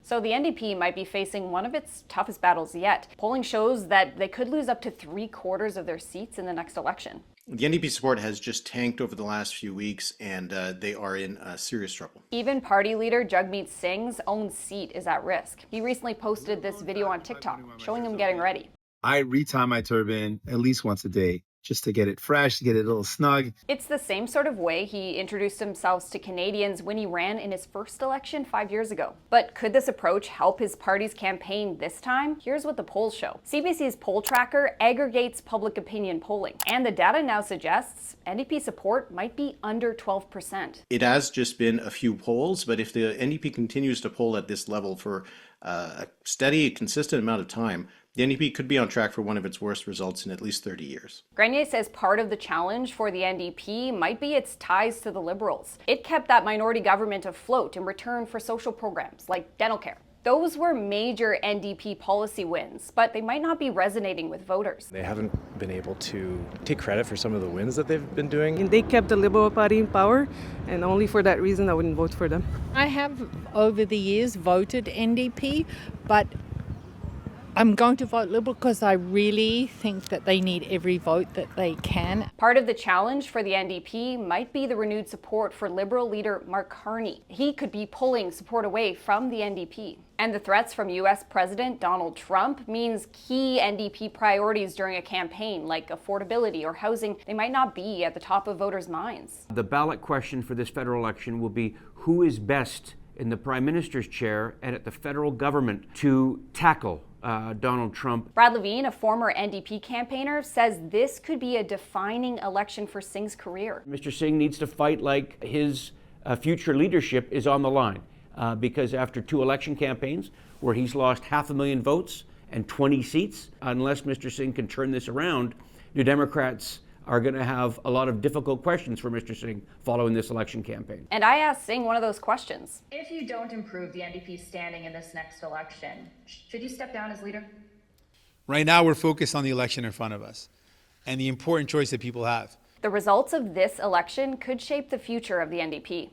So the NDP might be facing one of its toughest battles yet. Polling shows that they could lose up to 3/4 of their seats in the next election. The NDP support has just tanked over the last few weeks, and they are in serious trouble. Even party leader Jagmeet Singh's own seat is at risk. He recently posted this video on TikTok showing him getting ready. I retie my turban at least once a day, just to get it fresh, to get it a little snug. It's the same sort of way he introduced himself to Canadians when he ran in his first election 5 years ago. But could this approach help his party's campaign this time? Here's what the polls show. CBC's poll tracker aggregates public opinion polling, and the data now suggests NDP support might be under 12%. It has just been a few polls, but if the NDP continues to poll at this level for a steady, consistent amount of time, the NDP could be on track for one of its worst results in at least 30 years. Grenier says part of the challenge for the NDP might be its ties to the Liberals. It kept that minority government afloat in return for social programs like dental care. Those were major NDP policy wins, but they might not be resonating with voters. They haven't been able to take credit for some of the wins that they've been doing. They kept the Liberal Party in power, and only for that reason I wouldn't vote for them. I have over the years voted NDP, but I'm going to vote Liberal because I really think that they need every vote that they can. Part of the challenge for the NDP might be the renewed support for Liberal leader Mark Carney. He could be pulling support away from the NDP. And the threats from U.S. President Donald Trump means key NDP priorities during a campaign, like affordability or housing, they might not be at the top of voters' minds. The ballot question for this federal election will be who is best in the Prime Minister's chair and at the federal government to tackle Donald Trump. Brad Levine, a former NDP campaigner, says this could be a defining election for Singh's career. Mr. Singh needs to fight like his future leadership is on the line because after 2 election campaigns where he's lost 500,000 votes and 20 seats, unless Mr. Singh can turn this around, New Democrats are going to have a lot of difficult questions for Mr. Singh following this election campaign. And I asked Singh one of those questions. If you don't improve the NDP's standing in this next election, should you step down as leader? Right now, we're focused on the election in front of us and the important choice that people have. The results of this election could shape the future of the NDP.